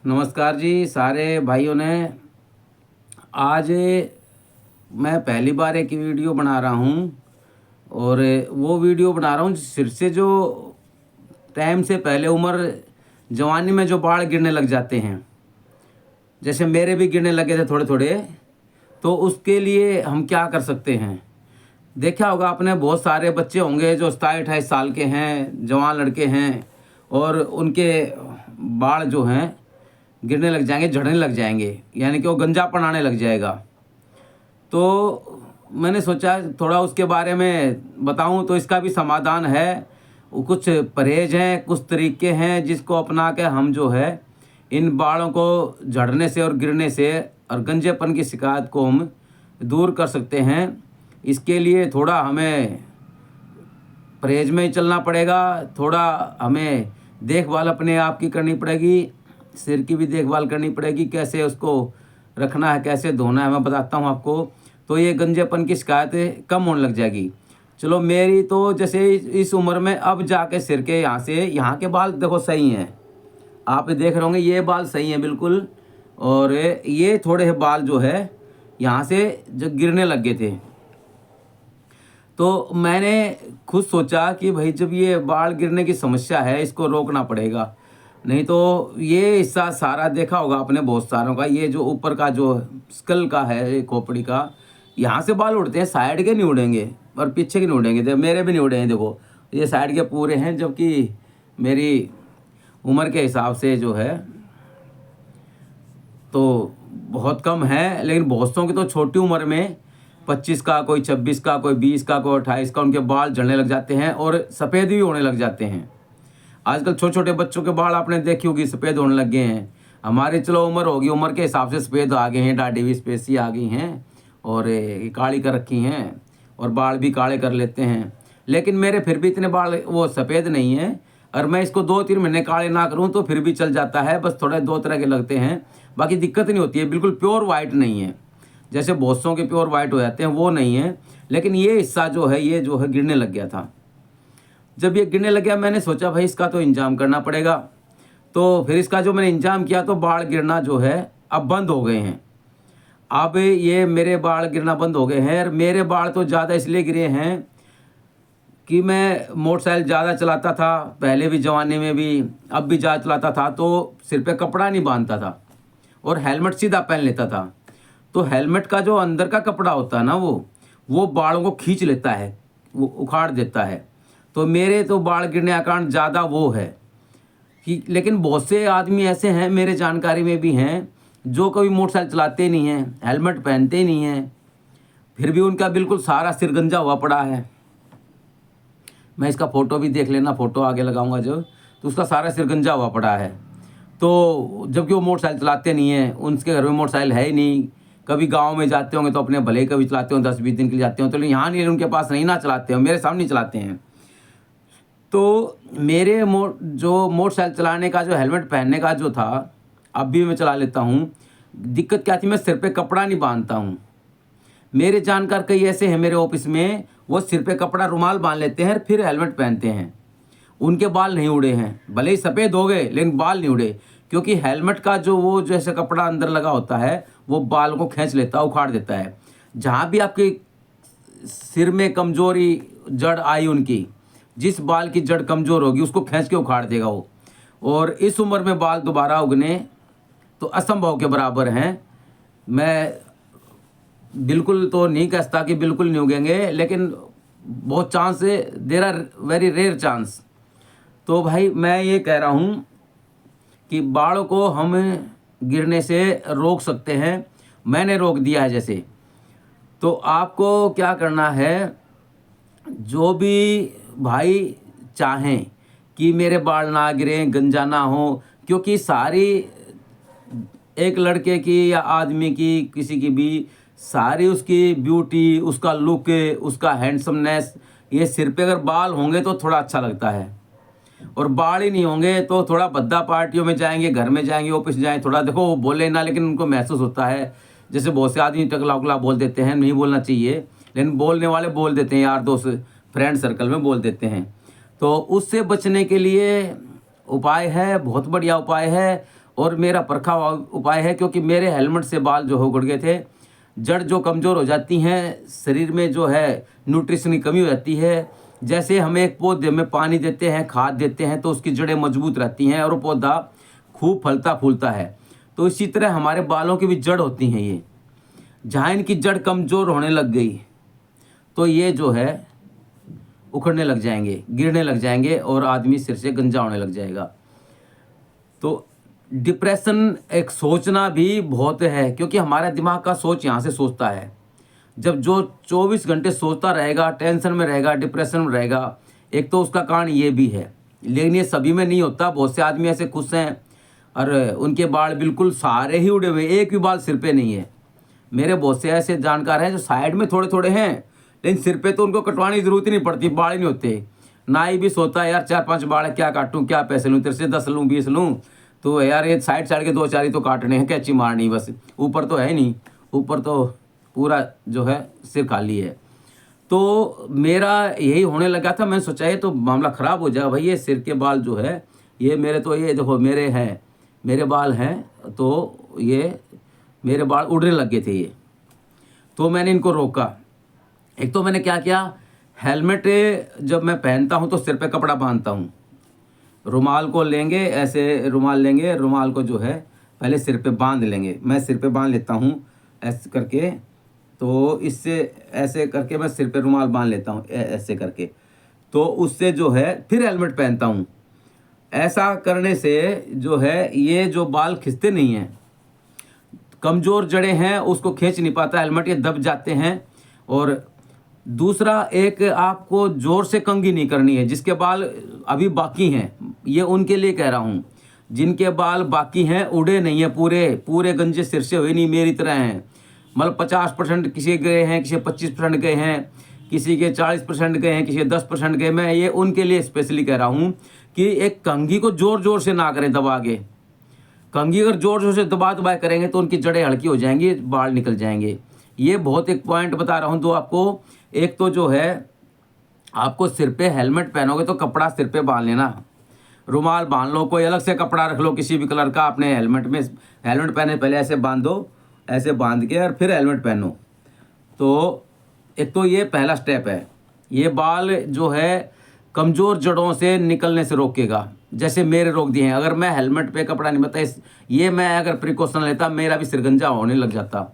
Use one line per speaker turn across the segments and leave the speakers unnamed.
नमस्कार जी सारे भाइयों ने। आज मैं पहली बार एक वीडियो बना रहा हूँ और वो वीडियो बना रहा हूँ सिर से जो टाइम से पहले उम्र जवानी में जो बाल गिरने लग जाते हैं, जैसे मेरे भी गिरने लगे थे थोड़े थोड़े। तो उसके लिए हम क्या कर सकते हैं? देखा होगा आपने, बहुत सारे बच्चे होंगे जो 27-28 साल के हैं, जवान लड़के हैं, और उनके बाल जो हैं गिरने लग जाएंगे, झड़ने लग जाएंगे, यानी कि वो गंजापन आने लग जाएगा। तो मैंने सोचा थोड़ा उसके बारे में बताऊं, तो इसका भी समाधान है। वो कुछ परहेज हैं, कुछ तरीके हैं जिसको अपना के हम जो है इन बालों को झड़ने से और गिरने से और गंजेपन की शिकायत को हम दूर कर सकते हैं। इसके लिए थोड़ा हमें परहेज में ही चलना पड़ेगा, थोड़ा हमें देखभाल अपने आप की करनी पड़ेगी, सिर की भी देखभाल करनी पड़ेगी, कैसे उसको रखना है, कैसे धोना है, मैं बताता हूँ आपको। तो ये गंजेपन की शिकायत कम होने लग जाएगी। चलो, मेरी तो जैसे इस उम्र में अब जाके सिर के यहाँ से यहाँ के बाल देखो सही हैं, आप देख रहे होंगे, ये बाल सही हैं बिल्कुल। और ये थोड़े बाल जो है यहाँ से जो गिरने लग गए थे, तो मैंने खुद सोचा कि भाई जब ये बाल गिरने की समस्या है, इसको रोकना पड़ेगा। नहीं तो ये हिस्सा सारा देखा होगा आपने बहुत सारों का, ये जो ऊपर का जो स्कल का है, ये खोपड़ी का, यहाँ से बाल उड़ते हैं, साइड के नहीं उड़ेंगे और पीछे के नहीं उड़ेंगे। देखो मेरे भी नहीं उड़े हैं, देखो ये साइड के पूरे हैं, जबकि मेरी उम्र के हिसाब से जो है तो बहुत कम है। लेकिन बहुतों की तो छोटी उम्र में 25 का, कोई 26 का, कोई 20 का, कोई 28 का, उनके बाल झड़ने लग जाते हैं और सफ़ेद भी होने लग जाते हैं। आजकल छोटे छोटे बच्चों के बाल आपने देखी होगी, सफ़ेद होने लग गए हैं। हमारी चलो उम्र होगी, उम्र के हिसाब से सफ़ेद आ गए हैं, दाढ़ी भी स्पेसी आ गई हैं और ये काली कर रखी हैं और बाल भी काले कर लेते हैं। लेकिन मेरे फिर भी इतने बाल वो सफ़ेद नहीं हैं, और मैं इसको 2-3 महीने काले ना करूं तो फिर भी चल जाता है। बस थोड़े दो तरह के लगते हैं, बाकी दिक्कत नहीं होती है। बिल्कुल प्योर वाइट नहीं है, जैसे बहुत सौ के प्योर वाइट हो जाते हैं वो नहीं है। लेकिन ये हिस्सा जो है, ये जो है गिरने लग गया था। जब ये गिरने लग गया, मैंने सोचा भाई इसका तो इंतजाम करना पड़ेगा। तो फिर इसका जो मैंने इंतजाम किया, तो बाल गिरना जो है अब बंद हो गए हैं। अब ये मेरे बाल गिरना बंद हो गए हैं। और मेरे बाल तो ज़्यादा इसलिए गिरे हैं कि मैं मोटरसाइकिल ज़्यादा चलाता था, पहले भी ज़माने में भी, अब भी ज़्यादा चलाता था, तो सिर पे कपड़ा नहीं बांधता था और हेलमेट सीधा पहन लेता था। तो हेलमेट का जो अंदर का कपड़ा होता है ना, वो बालों को खींच लेता है, वो उखाड़ देता है। तो मेरे तो बाल गिरने का कारण ज़्यादा वो है कि, लेकिन बहुत से आदमी ऐसे हैं मेरे जानकारी में भी हैं जो कभी मोटरसाइकिल चलाते नहीं हैं, हेलमेट पहनते नहीं हैं, फिर भी उनका बिल्कुल सारा सिर गंजा हुआ पड़ा है। मैं इसका फ़ोटो भी देख लेना, फ़ोटो आगे लगाऊंगा जो, तो उसका सारा सिर गंजा हुआ पड़ा है। तो जबकि वो मोटरसाइकिल चलाते नहीं हैं, उनके घर में मोटरसाइकिल है ही नहीं। कभी गांव में जाते होंगे तो अपने भले ही कभी चलाते हो, 10-20 दिन के लिए जाते हो, तो यहाँ नहीं, उनके पास नहीं ना चलाते हो, मेरे सामने चलाते हैं। तो मेरे जो मोटरसाइकिल चलाने का, जो हेलमेट पहनने का जो था, अब भी मैं चला लेता हूँ। दिक्कत क्या थी, मैं सिर पे कपड़ा नहीं बांधता हूँ। मेरे जानकार कई ऐसे हैं मेरे ऑफिस में, वो सिर पे कपड़ा रुमाल बांध लेते हैं फिर हेलमेट पहनते हैं, उनके बाल नहीं उड़े हैं। भले ही सफ़ेद हो गए लेकिन बाल नहीं उड़े, क्योंकि हेलमेट का जो वो जैसे कपड़ा अंदर लगा होता है, वो बाल को खींच लेता है, उखाड़ देता है। जहाँ भी आपके सिर में कमजोरी जड़ आई, उनकी जिस बाल की जड़ कमज़ोर होगी उसको खींच के उखाड़ देगा वो। और इस उम्र में बाल दोबारा उगने तो असंभव के बराबर हैं। मैं बिल्कुल तो नहीं कहता कि बिल्कुल नहीं उगेंगे, लेकिन बहुत चांस है, there are very rare chance. तो भाई मैं ये कह रहा हूँ कि बालों को हम गिरने से रोक सकते हैं। मैंने रोक दिया है जैसे। तो आपको क्या करना है, जो भी भाई चाहें कि मेरे बाल ना गिरें, गंजा ना हो, क्योंकि सारी एक लड़के की या आदमी की, किसी की भी, सारी उसकी ब्यूटी, उसका लुक, उसका हैंडसमनेस, ये सिर पे अगर बाल होंगे तो थोड़ा अच्छा लगता है, और बाल ही नहीं होंगे तो थोड़ा भद्दा पार्टियों में जाएंगे, घर में जाएंगे, ऑफिस जाएं, थोड़ा देखो वो बोले ना, लेकिन उनको महसूस होता है। जैसे बहुत से आदमी टकला उकला बोल देते हैं, नहीं बोलना चाहिए, लेकिन बोलने वाले बोल देते हैं, यार दोस्त फ्रेंड सर्कल में बोल देते हैं। तो उससे बचने के लिए उपाय है, बहुत बढ़िया उपाय है। और मेरा परखा हुआ उपाय है, क्योंकि मेरे हेलमेट से बाल जो हो उखड़ गए थे। जड़ जो कमज़ोर हो जाती हैं, शरीर में जो है न्यूट्रिशन की कमी हो जाती है। जैसे हम एक पौधे में पानी देते हैं, खाद देते हैं, तो उसकी जड़ें मजबूत रहती हैं और वो पौधा खूब फलता फूलता है। तो इसी तरह हमारे बालों की भी जड़ होती हैं। ये जहाँ इनकी जड़ कमज़ोर होने लग गई, तो ये जो है उखड़ने लग जाएंगे, गिरने लग जाएंगे और आदमी सिर से गंजा होने लग जाएगा। तो डिप्रेशन एक सोचना भी बहुत है, क्योंकि हमारा दिमाग का सोच यहाँ से सोचता है। जब जो 24 घंटे सोचता रहेगा, टेंशन में रहेगा, डिप्रेशन में रहेगा, एक तो उसका कारण ये भी है। लेकिन ये सभी में नहीं होता। बहुत से आदमी ऐसे खुश हैं और उनके बाल बिल्कुल सारे ही उड़े हुए, एक भी बाल सिर पे नहीं है। मेरे बहुत से ऐसे जानकार हैं जो साइड में थोड़े थोड़े हैं, लेकिन सिर पे तो उनको कटवाने की जरूरत ही नहीं पड़ती, बाल ही नहीं होते। नाई भी सोता है यार 4-5 बाल है, क्या काटूं, क्या पैसे लूं तेरे से, 10 लूं 20 लूं, तो यार ये साइड साइड के 2-4 ही तो काटने हैं, कैंची मारनी बस, ऊपर तो है नहीं, ऊपर तो पूरा जो है सिर खाली है। तो मेरा यही होने लगा था। मैंने सोचा ये तो मामला ख़राब हो जाएगा भाई, ये सिर के बाल जो है ये मेरे, तो ये देखो मेरे हैं, मेरे बाल हैं, तो ये मेरे बाल उड़ने लग गए थे ये। तो मैंने इनको रोका। एक तो मैंने क्या किया, हेलमेट जब मैं पहनता हूँ तो सिर पे कपड़ा बांधता हूँ। रुमाल को लेंगे, ऐसे रुमाल लेंगे, रुमाल को जो है पहले सिर पे बांध लेंगे। मैं सिर पे बांध लेता हूँ ऐसे करके, तो इससे ऐसे करके मैं सिर पे रुमाल बांध लेता हूँ ऐसे करके, तो उससे जो है फिर हेलमेट पहनता हूँ। ऐसा करने से जो है ये जो बाल खिंचते नहीं हैं, कमज़ोर जड़ें हैं उसको खींच नहीं पाता हेलमेट, ये दब जाते हैं। और दूसरा, एक आपको ज़ोर से कंघी नहीं करनी है। जिसके बाल अभी बाकी हैं, ये उनके लिए कह रहा हूँ, जिनके बाल बाकी हैं, उड़े नहीं हैं, पूरे पूरे गंजे सिर से हुए नहीं, मेरी तरह हैं, मतलब 50% किसी गए हैं, किसी 25% गए हैं, किसी के 40% गए हैं, किसी के 10% गए। मैं ये उनके लिए स्पेशली कह रहा हूँ कि एक कंघी को ज़ोर ज़ोर से ना करें दबा के। कंघी अगर ज़ोर ज़ोर से दबा करेंगे तो उनकी जड़ें हल्की हो जाएंगी, बाल निकल जाएंगे। ये बहुत एक पॉइंट बता रहा हूँ तो आपको। एक तो जो है आपको सिर पे हेलमेट पहनोगे तो कपड़ा सिर पे बांध लेना, रुमाल बांध लो, कोई अलग से कपड़ा रख लो किसी भी कलर का अपने हेलमेट में। हेलमेट पहने पहले ऐसे बांध दो, ऐसे बांध के और फिर हेलमेट पहनो। तो एक तो ये पहला स्टेप है, ये बाल जो है कमज़ोर जड़ों से निकलने से रोकेगा। जैसे मेरे रोक दिए हैं, अगर मैं हेलमेट पे कपड़ा नहीं बता ये मैं अगर प्रिकॉशन लेता मेरा भी सिरगंजा होने लग जाता,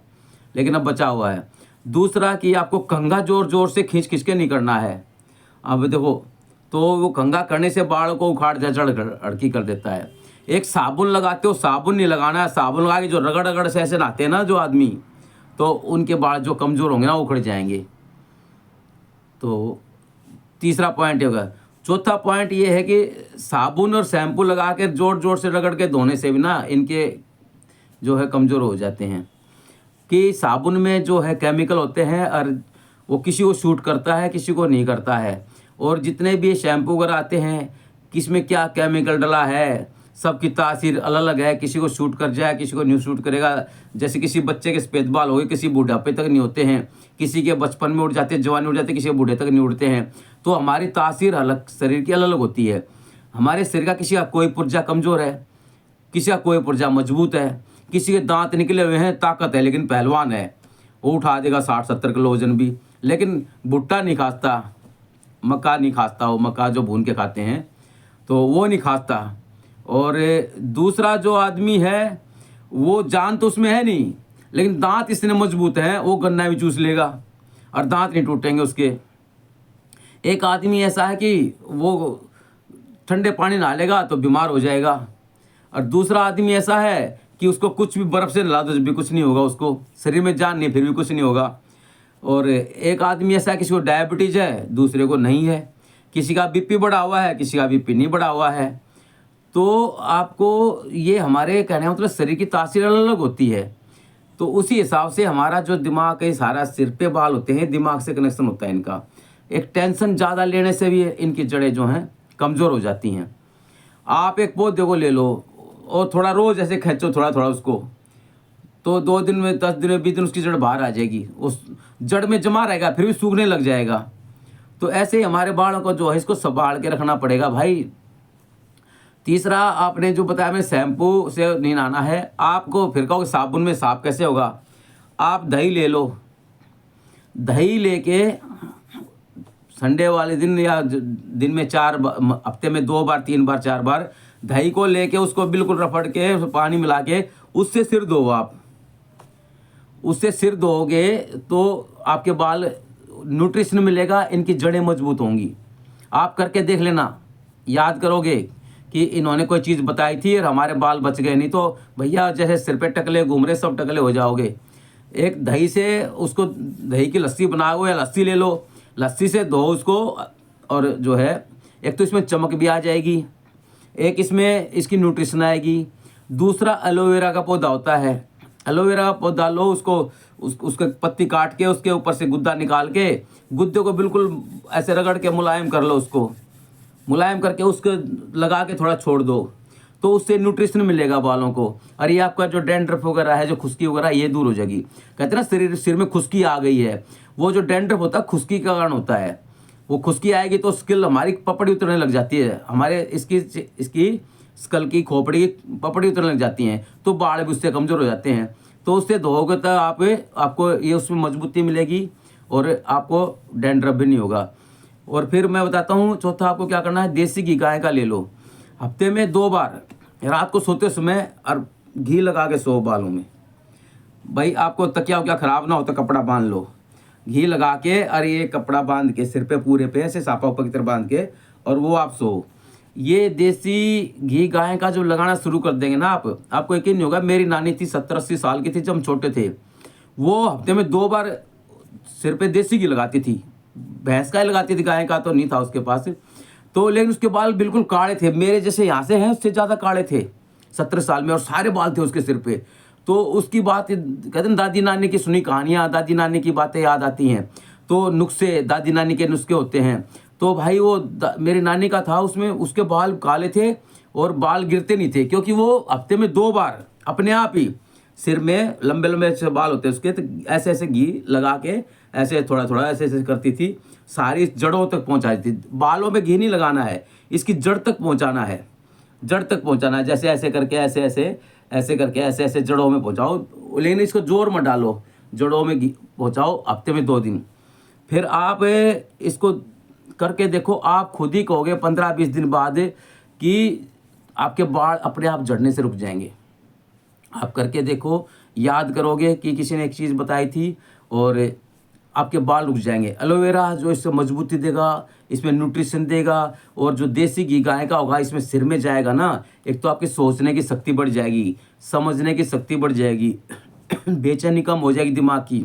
लेकिन अब बचा हुआ है। दूसरा कि आपको कंघा ज़ोर ज़ोर से खींच खींच के नहीं करना है। अब देखो, तो वो कंघा करने से बाल को उखाड़ जड़ अड़की कर देता है। एक साबुन लगाते हो, साबुन नहीं लगाना है, साबुन लगा के जो रगड़ रगड़ से ऐसे नहाते हैं ना जो आदमी, तो उनके बाल जो कमज़ोर होंगे ना उखड़ जाएंगे। तो तीसरा पॉइंट ये होगा। चौथा पॉइंट ये है कि साबुन और शैम्पू लगा के जोर जोर से रगड़ के धोने से भी ना इनके जो है कमज़ोर हो जाते हैं। कि साबुन में जो है केमिकल होते हैं और वो किसी को शूट करता है, किसी को नहीं करता है। और जितने भी शैम्पू वगैरह आते हैं, किसमें क्या केमिकल डला है, सबकी तासीर अलग अलग है। किसी को शूट कर जाए, किसी को नहीं शूट करेगा। जैसे किसी बच्चे के सफ़ेद बाल हो गए, किसी बुढ़ापे तक नहीं होते हैं, किसी के बचपन में उड़ जाते हैं, जवानी उड़ जाते हैं, किसी के बूढ़े तक नहीं उड़ते हैं। तो हमारी तासीर अलग, शरीर की अलग अलग होती है। हमारे शरीर का किसी का कोई पुर्जा कमज़ोर है, किसी का कोई पुर्जा मजबूत है, किसी के दांत निकले हुए हैं, ताकत है लेकिन पहलवान है, वो उठा देगा 60-70 किलो वजन भी। लेकिन भुट्टा नहीं खाता, मक्का नहीं खाता, वो मक्का जो भून के खाते हैं तो वो नहीं खाता। और दूसरा जो आदमी है वो जान तो उसमें है नहीं, लेकिन दांत इतने मजबूत हैं वो गन्ना भी चूस लेगा और दांत नहीं टूटेंगे उसके। एक आदमी ऐसा है कि वो ठंडे पानी नहा लेगा तो बीमार हो जाएगा, और दूसरा आदमी ऐसा है कि उसको कुछ भी बर्फ़ से नला दो भी कुछ नहीं होगा, उसको शरीर में जान नहीं फिर भी कुछ नहीं होगा। और एक आदमी ऐसा है किसी को डायबिटीज़ है, दूसरे को नहीं है, किसी का बीपी बढ़ा हुआ है, किसी का बीपी नहीं बढ़ा हुआ है। तो आपको ये हमारे कहने का मतलब शरीर की तासीर अलग अलग होती है। तो उसी हिसाब से हमारा जो दिमाग है, सारा सिर पे बाल होते हैं, दिमाग से कनेक्शन होता है इनका। एक टेंशन ज़्यादा लेने से भी इनकी जड़ें जो हैं कमज़ोर हो जाती हैं। आप एक पौधे को ले लो और थोड़ा रोज़ ऐसे खींचो थोड़ा थोड़ा उसको, तो 2 दिन में, 10 दिन में, 20 दिन उसकी जड़ बाहर आ जाएगी, उस जड़ में जमा रहेगा, फिर भी सूखने लग जाएगा। तो ऐसे ही हमारे बालों को जो है इसको संभाल के रखना पड़ेगा भाई। तीसरा आपने जो बताया मैं शैम्पू से नहीं नहाना है आपको। फिर कहोगे साबुन में साफ कैसे होगा? आप दही ले लो, दही लेके संडे वाले दिन या दिन में हफ्ते में 2 बार 3 बार 4 बार दही को लेके उसको बिल्कुल रफड़ के पानी मिला के उससे सिर धो। आप उससे सिर धोओगे तो आपके बाल न्यूट्रिशन मिलेगा, इनकी जड़ें मजबूत होंगी। आप करके देख लेना, याद करोगे कि इन्होंने कोई चीज़ बताई थी और हमारे बाल बच गए, नहीं तो भैया जैसे सिर पे टकले घूम रहे सब टकले हो जाओगे। एक दही से उसको दही की लस्सी बनाओ या लस्सी ले लो, लस्सी से धो उसको, और जो है एक तो इसमें चमक भी आ जाएगी, एक इसमें इसकी न्यूट्रिशन आएगी। दूसरा एलोवेरा का पौधा होता है, एलोवेरा का पौधा लो, उसके पत्ती काट के उसके ऊपर से गुद्दा निकाल के गुद्दे को बिल्कुल ऐसे रगड़ के मुलायम कर लो, उसको मुलायम करके उसको लगा के थोड़ा छोड़ दो, तो उससे न्यूट्रिशन मिलेगा बालों को। और ये आपका जो डैंड्रफ वगैरह है, जो खुश्की वगैरह, ये दूर हो जाएगी। कहते हैं ना सिर में खुश्की आ गई है, वो जो डैंड्रफ होता है खुश्की का कारण होता है। वो खुश्की आएगी तो स्किल हमारी पपड़ी उतरने लग जाती है, हमारे इसकी स्कल की खोपड़ी पपड़ी उतरने लग जाती हैं, तो बाल भी उससे कमज़ोर हो जाते हैं। तो उससे धोओगे तो आपको ये उसमें मजबूती मिलेगी और आपको डैंड्रफ भी नहीं होगा। और फिर मैं बताता हूँ चौथा आपको क्या करना है। देसी घी गाय का ले लो, हफ्ते में 2 बार, रात को सोते समय और घी लगा के सो बालों में। भाई आपको तकिया वकिया ख़राब ना हो तो कपड़ा बांध लो, घी लगा के, और ये कपड़ा बांध के सिर पे पूरे पे ऐसे सापा ऊपर की तरफ बांध के, और वो आप सो। ये देसी घी गाय का जो लगाना शुरू कर देंगे ना आपको यकीन नहीं होगा। मेरी नानी थी 70-80 साल की थी जब हम छोटे थे, वो हफ्ते में 2 बार सिर पे देसी घी लगाती थी। भैंस का ही लगाती थी, गाय का तो नहीं था उसके पास। तो लेकिन उसके बाल बिल्कुल काले थे, मेरे जैसे यहाँ से हैं उससे ज़्यादा काले थे 70 साल में, और सारे बाल थे उसके सिर पे। तो उसकी बात कहते हैं, दादी नानी की सुनी कहानियाँ, दादी नानी की बातें याद आती हैं। तो नुस्खे, दादी नानी के नुस्खे होते हैं। तो भाई वो मेरी नानी का था, उसमें उसके बाल काले थे और बाल गिरते नहीं थे, क्योंकि वो हफ्ते में 2 बार अपने आप ही सिर में लंबे लंबे ऐसे बाल होते हैं उसके, तो ऐसे ऐसे घी लगा के ऐसे थोड़ा थोड़ा ऐसे ऐसे करती थी, सारी जड़ों तक पहुंचाती थी। बालों में घी नहीं लगाना है, इसकी जड़ तक पहुंचाना है, जड़ तक पहुंचाना है। जैसे ऐसे करके ऐसे ऐसे ऐसे करके ऐसे ऐसे जड़ों में पहुंचाओ, लेकिन इसको जोर मत डालो, जड़ों में घी पहुंचाओ हफ्ते में 2 दिन। फिर आप इसको करके देखो, आप खुद ही कहोगे 15-20 दिन बाद कि आपके बाल अपने आप झड़ने से रुक जाएंगे। आप करके देखो, याद करोगे कि किसी ने एक चीज़ बताई थी और आपके बाल रुक जाएंगे। एलोवेरा जो इससे मजबूती देगा, इसमें न्यूट्रिशन देगा, और जो देसी घी गाय का होगा इसमें सिर में जाएगा ना, एक तो आपकी सोचने की शक्ति बढ़ जाएगी, समझने की शक्ति बढ़ जाएगी, बेचैनी कम हो जाएगी दिमाग की,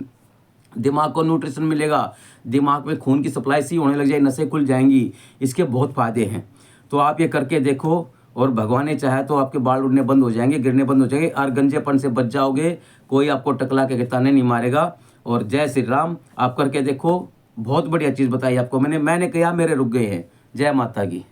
दिमाग को न्यूट्रिशन मिलेगा, दिमाग में खून की सप्लाई सी होने लग जाएगी, नसें खुल जाएंगी। इसके बहुत फ़ायदे हैं। तो आप ये करके देखो, और भगवान ने चाहे तो आपके बाल उड़ने बंद हो जाएंगे, गिरने बंद हो जाएंगे, और गंजेपन से बच जाओगे। कोई आपको टकला के ताने नहीं मारेगा। और जय श्री राम। आप करके देखो, बहुत बढ़िया चीज़ बताई आपको मैंने किया, मेरे रुक गए हैं। जय माता की।